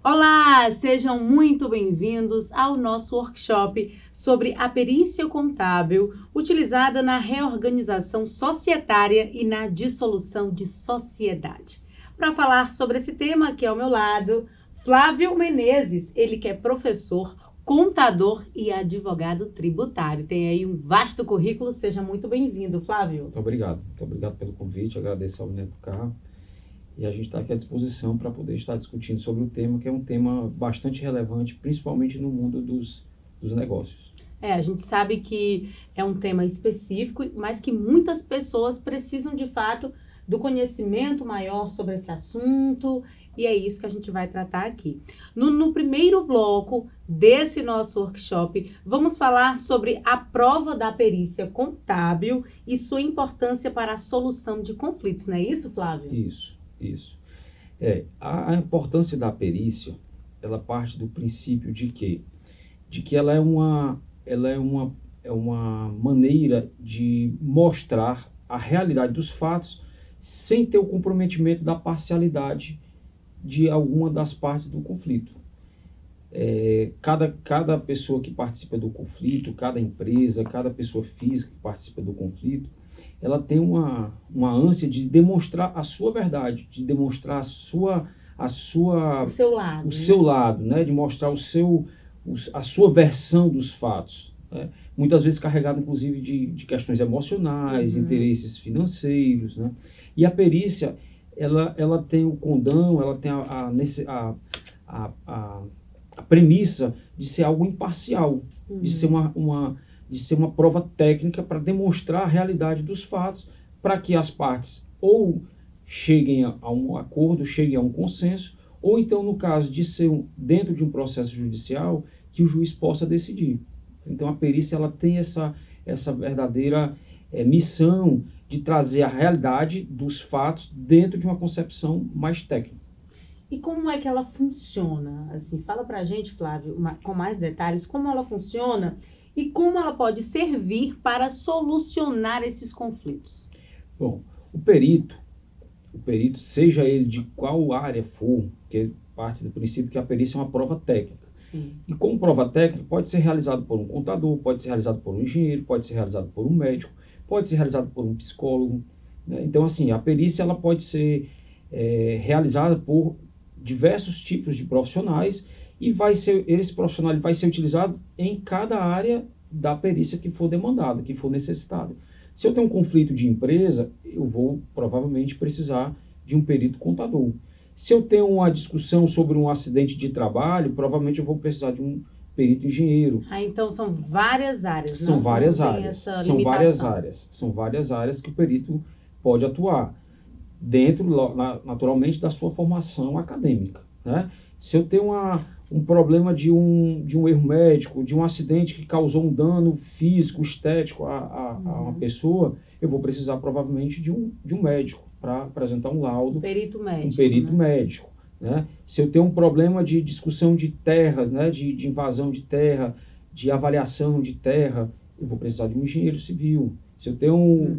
Olá, sejam muito bem-vindos ao nosso workshop sobre a perícia contábil utilizada na reorganização societária e na dissolução de sociedade. Para falar sobre esse tema, aqui ao meu lado, Flávio Menezes, ele que é professor, contador e advogado tributário. Tem aí um vasto currículo, seja muito bem-vindo, Flávio. Muito obrigado pelo convite, agradeço ao Netucar. E a gente está aqui à disposição para poder estar discutindo sobre o tema, que é um tema bastante relevante, principalmente no mundo dos negócios. A gente sabe que é um tema específico, mas que muitas pessoas precisam, de fato, do conhecimento maior sobre esse assunto, e é isso que a gente vai tratar aqui. No primeiro bloco desse nosso workshop, vamos falar sobre a prova da perícia contábil e sua importância para a solução de conflitos, não é isso, Flávio? Isso. A importância da perícia, ela parte do princípio de que ela é uma maneira de mostrar a realidade dos fatos sem ter o comprometimento da parcialidade de alguma das partes do conflito. Cada pessoa que participa do conflito, cada empresa, cada pessoa física que participa do conflito, ela tem uma ânsia de demonstrar a sua verdade, de demonstrar o seu lado, né? De mostrar a sua versão dos fatos, né? Muitas vezes carregado, inclusive, de questões emocionais, interesses financeiros, né? E a perícia, ela tem o condão, ela tem a premissa de ser algo imparcial, de ser uma prova técnica para demonstrar a realidade dos fatos, para que as partes ou cheguem a um acordo, cheguem a um consenso, ou então, no caso de ser dentro de um processo judicial, que o juiz possa decidir. Então, a perícia ela tem essa verdadeira missão de trazer a realidade dos fatos dentro de uma concepção mais técnica. E como é que ela funciona? Assim, fala pra gente, Flávio, com mais detalhes, como ela funciona e como ela pode servir para solucionar esses conflitos. Bom, o perito, seja ele de qual área for, que parte do princípio que a perícia é uma prova técnica. Sim. E como prova técnica, pode ser realizado por um contador, pode ser realizado por um engenheiro, pode ser realizado por um médico, pode ser realizado por um psicólogo, né? Então, assim, a perícia ela pode ser realizada por diversos tipos de profissionais e esse profissional vai ser utilizado em cada área da perícia que for demandada, que for necessitada. Se eu tenho um conflito de empresa, eu vou provavelmente precisar de um perito contador. Se eu tenho uma discussão sobre um acidente de trabalho, provavelmente eu vou precisar de um perito engenheiro. Então são várias áreas, São várias áreas que o perito pode atuar, dentro, naturalmente, da sua formação acadêmica, né? Se eu tenho um problema de um erro médico, de um acidente que causou um dano físico, estético a uma pessoa, eu vou precisar provavelmente de um médico para apresentar um laudo. Um perito médico, né? Se eu tenho um problema de discussão de terras, né? de invasão de terra, de avaliação de terra, eu vou precisar de um engenheiro civil. Se eu tenho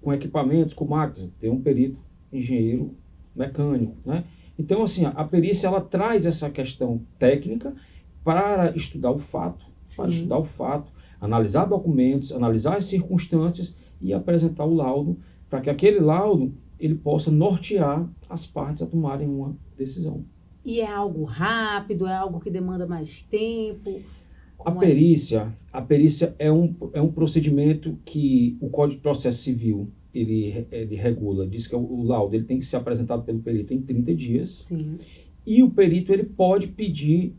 com equipamentos, com máquinas, eu tenho um perito engenheiro mecânico, né? Então, assim, a perícia ela traz essa questão técnica para estudar o fato, analisar documentos, analisar as circunstâncias e apresentar o laudo, para que aquele laudo ele possa nortear as partes a tomarem uma decisão. E é algo rápido, é algo que demanda mais tempo? A perícia é um procedimento que o Código de Processo Civil ele regula, diz que o laudo ele tem que ser apresentado pelo perito em 30 dias. Sim. E o perito ele pode pedir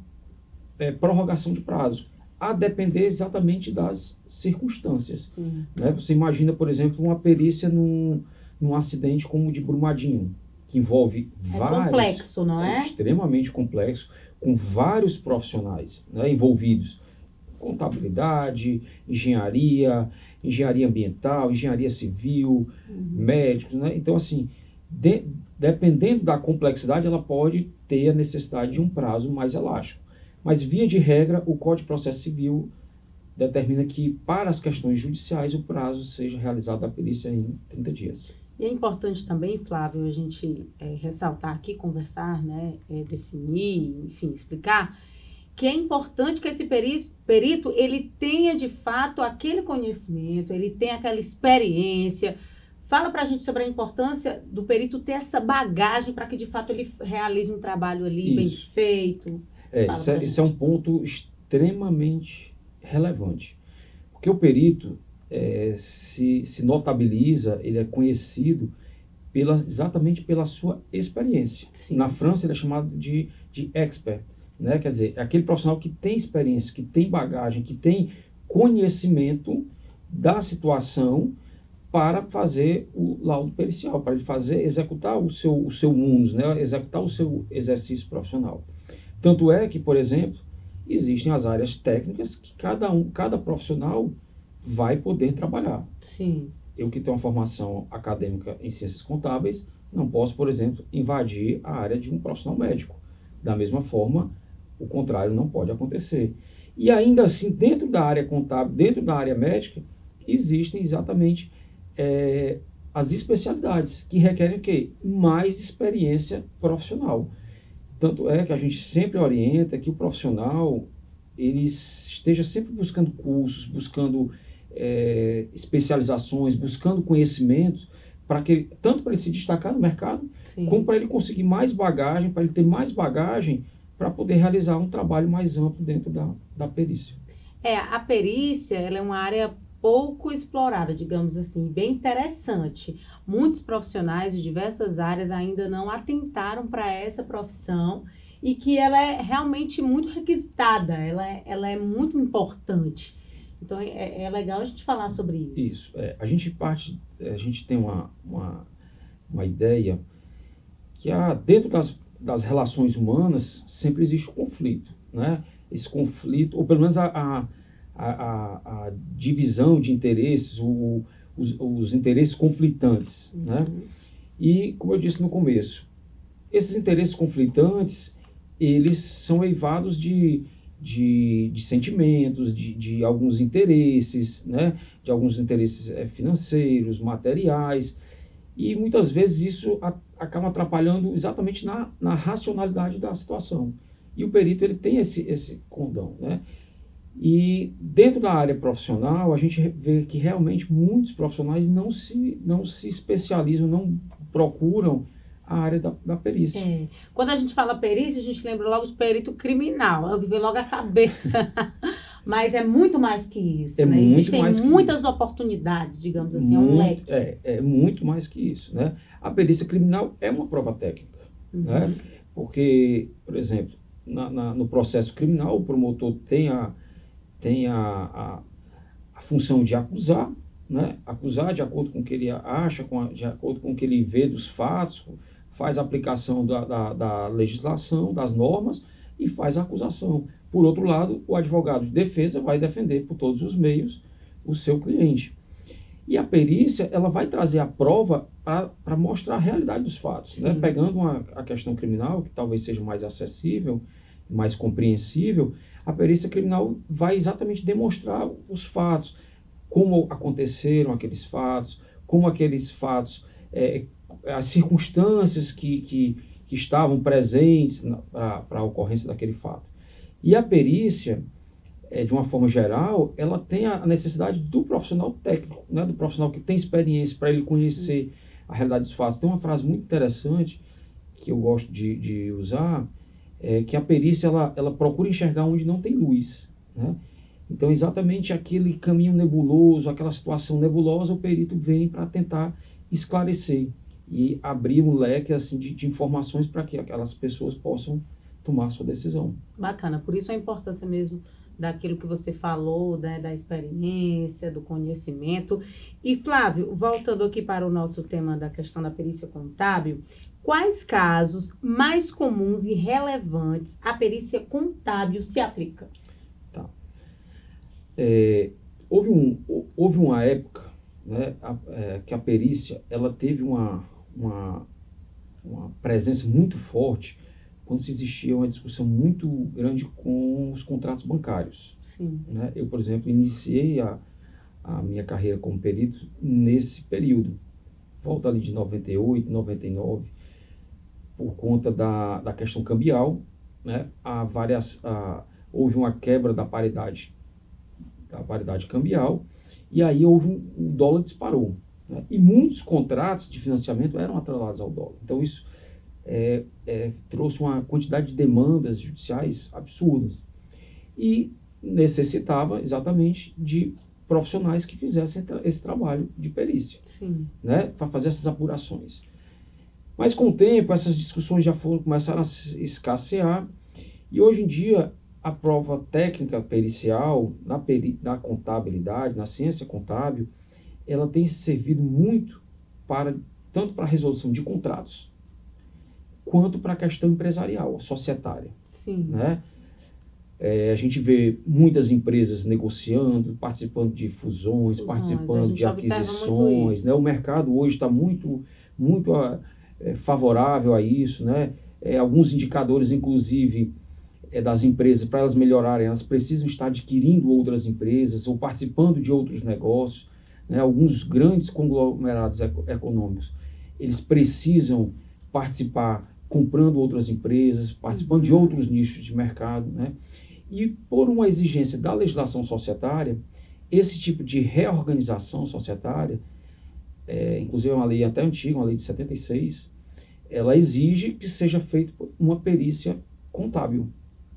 prorrogação de prazo, a depender exatamente das circunstâncias. Sim. Né? Você imagina, por exemplo, uma perícia num acidente como o de Brumadinho, que envolve vários... complexo, não é? Extremamente complexo, com vários profissionais, né, envolvidos. Contabilidade, engenharia ambiental, engenharia civil, médicos, né? Então, assim, dependendo da complexidade, ela pode ter a necessidade de um prazo mais elástico. Mas, via de regra, o Código de Processo Civil determina que, para as questões judiciais, o prazo seja realizado a perícia em 30 dias. E é importante também, Flávio, a gente ressaltar aqui, conversar, né, definir, enfim, explicar, que é importante que esse perito ele tenha de fato aquele conhecimento, ele tenha aquela experiência. Fala para a gente sobre a importância do perito ter essa bagagem para que de fato ele realize um trabalho ali bem feito. Isso é um ponto extremamente relevante, porque o perito se notabiliza, ele é conhecido exatamente pela sua experiência. Sim. Na França ele é chamado de expert, né? Quer dizer, é aquele profissional que tem experiência, que tem bagagem, que tem conhecimento da situação para fazer o laudo pericial, para ele executar o seu munus, né? Executar o seu exercício profissional. Tanto é que, por exemplo, existem as áreas técnicas que cada profissional vai poder trabalhar. Sim. Eu que tenho uma formação acadêmica em ciências contábeis, não posso, por exemplo, invadir a área de um profissional médico. Da mesma forma, o contrário não pode acontecer. E ainda assim, dentro da área contábil, dentro da área médica, existem exatamente as especialidades que requerem o quê? Mais experiência profissional. Tanto é que a gente sempre orienta que o profissional ele esteja sempre buscando cursos, buscando especializações, buscando conhecimentos, tanto para ele se destacar no mercado, Sim, como para ele conseguir mais bagagem, para ele ter mais bagagem para poder realizar um trabalho mais amplo dentro da perícia. A perícia ela é uma área pouco explorada, digamos assim, bem interessante. Muitos profissionais de diversas áreas ainda não atentaram para essa profissão e que ela é realmente muito requisitada, ela é muito importante. Então, é legal a gente falar sobre isso. Isso. A gente tem uma ideia que dentro das relações humanas sempre existe um conflito, né? Esse conflito, ou pelo menos a divisão de interesses, os interesses conflitantes, né? E, como eu disse no começo, esses interesses conflitantes, eles são eivados de sentimentos, de alguns interesses, né? De alguns interesses financeiros, materiais, e muitas vezes isso acaba atrapalhando exatamente na racionalidade da situação. E o perito ele tem esse condão, né? E dentro da área profissional, a gente vê que realmente muitos profissionais não se especializam, não procuram a área da perícia. Quando a gente fala perícia, a gente lembra logo de perito criminal, é o que vem logo à cabeça. Mas é muito mais que isso, né? Existem muitas oportunidades, digamos assim, é um leque. É muito mais que isso, né? A perícia criminal é uma prova técnica, né? Porque, por exemplo, no processo criminal, o promotor tem a função de acusar, né? Acusar de acordo com o que ele acha, de acordo com o que ele vê dos fatos, faz a aplicação da legislação, das normas e faz a acusação. Por outro lado, o advogado de defesa vai defender por todos os meios o seu cliente. E a perícia, ela vai trazer a prova para mostrar a realidade dos fatos, né? Pegando a questão criminal, que talvez seja mais acessível, mais compreensível, a perícia criminal vai exatamente demonstrar os fatos, como aconteceram aqueles fatos, como aqueles fatos, as circunstâncias que estavam presentes para a ocorrência daquele fato. E a perícia, de uma forma geral, ela tem a necessidade do profissional técnico, né? Do profissional que tem experiência para ele conhecer a realidade dos fatos. Tem uma frase muito interessante que eu gosto de usar, que a perícia ela procura enxergar onde não tem luz, né? Então, exatamente aquele caminho nebuloso, aquela situação nebulosa, o perito vem para tentar esclarecer e abrir um leque assim, de informações para que aquelas pessoas possam tomar sua decisão. Bacana, por isso a importância mesmo daquilo que você falou, né, da experiência, do conhecimento. E Flávio, voltando aqui para o nosso tema da questão da perícia contábil, quais casos mais comuns e relevantes a perícia contábil se aplica? Tá. Houve uma época, né, que a perícia ela teve uma presença muito forte quando se existia uma discussão muito grande com os contratos bancários. Sim. Né? Eu, por exemplo, iniciei a minha carreira como perito nesse período. volta ali de 98, 99, por conta da questão cambial, né? Houve uma quebra da paridade cambial, e aí o dólar disparou, né? E muitos contratos de financiamento eram atrelados ao dólar. Então isso trouxe uma quantidade de demandas judiciais absurdas e necessitava exatamente de profissionais que fizessem esse trabalho de perícia, né, para fazer essas apurações. Mas com o tempo essas discussões começaram a escassear, e hoje em dia a prova técnica pericial na contabilidade, na ciência contábil, ela tem servido muito tanto para a resolução de contratos quanto para a questão empresarial, societária. Sim. Né? A gente vê muitas empresas negociando, participando de fusões, participando de aquisições. Né? O mercado hoje está muito favorável a isso. Né? Alguns indicadores, inclusive, das empresas, para elas melhorarem, elas precisam estar adquirindo outras empresas ou participando de outros negócios. Né? Alguns grandes conglomerados econômicos, eles precisam participar comprando outras empresas, participando de outros nichos de mercado, né? E por uma exigência da legislação societária, esse tipo de reorganização societária, inclusive é uma lei até antiga, uma lei de 76, ela exige que seja feita uma perícia contábil,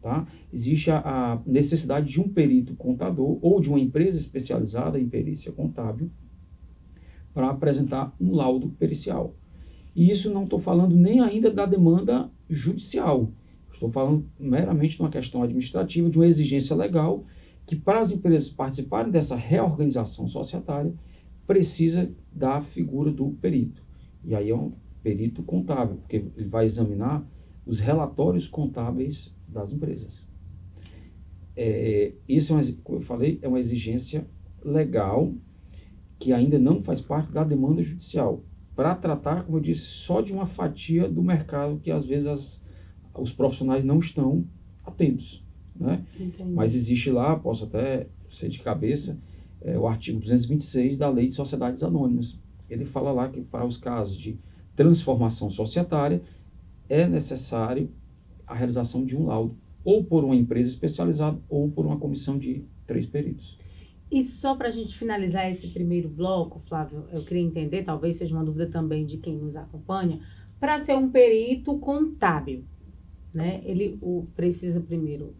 tá? Existe a necessidade de um perito contador ou de uma empresa especializada em perícia contábil para apresentar um laudo pericial. E isso não estou falando nem ainda da demanda judicial. Estou falando meramente de uma questão administrativa, de uma exigência legal, que para as empresas participarem dessa reorganização societária, precisa da figura do perito. E aí é um perito contábil, porque ele vai examinar os relatórios contábeis das empresas. Isso, como eu falei, é uma exigência legal que ainda não faz parte da demanda judicial, para tratar, como eu disse, só de uma fatia do mercado que às vezes os profissionais não estão atentos, né? Mas existe lá, posso até ser de cabeça, o artigo 226 da Lei de Sociedades Anônimas. Ele fala lá que para os casos de transformação societária é necessário a realização de um laudo, ou por uma empresa especializada ou por uma comissão de 3 peritos. E só para a gente finalizar esse primeiro bloco, Flávio, eu queria entender, talvez seja uma dúvida também de quem nos acompanha, para ser um perito contábil, né? Ele precisa primeiro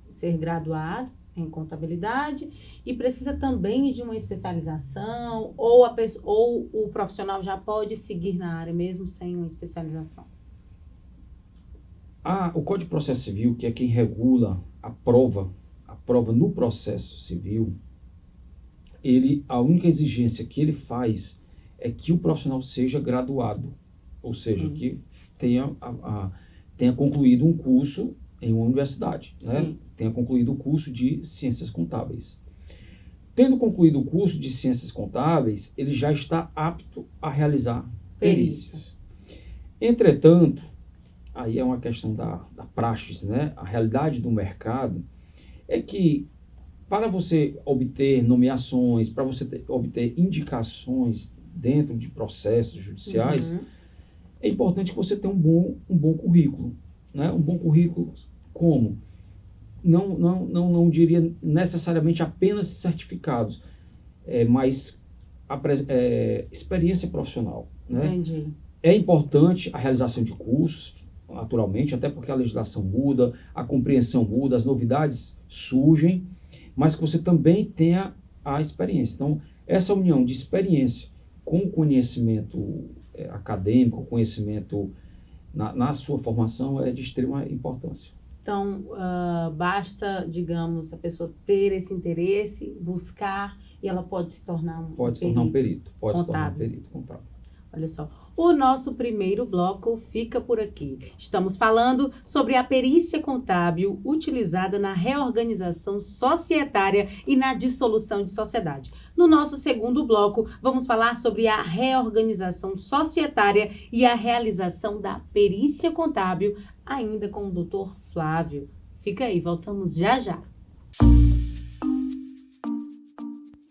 ser graduado em contabilidade e precisa também de uma especialização, ou o profissional já pode seguir na área mesmo sem uma especialização? O Código de Processo Civil, que é quem regula a prova no processo civil, a única exigência que ele faz é que o profissional seja graduado, ou seja, que tenha concluído um curso em uma universidade, né? Tenha concluído o curso de Ciências Contábeis. Tendo concluído o curso de Ciências Contábeis, ele já está apto a realizar perícias. Entretanto, aí é uma questão da praxis, né? A realidade do mercado é que para você obter nomeações, para você obter indicações dentro de processos judiciais, é importante que você tenha um bom currículo, né? Um bom currículo como? Não diria necessariamente apenas certificados, mas experiência profissional, né? Entendi. É importante a realização de cursos, naturalmente, até porque a legislação muda, a compreensão muda, as novidades surgem, mas que você também tenha a experiência. Então, essa união de experiência com conhecimento acadêmico, conhecimento na sua formação é de extrema importância. Então, basta, digamos, a pessoa ter esse interesse, buscar, e ela pode se tornar um perito. Pode se tornar um perito contábil. Olha só, o nosso primeiro bloco fica por aqui. Estamos falando sobre a perícia contábil utilizada na reorganização societária e na dissolução de sociedade. No nosso segundo bloco, vamos falar sobre a reorganização societária e a realização da perícia contábil, ainda com o Dr. Flávio. Fica aí, voltamos já já.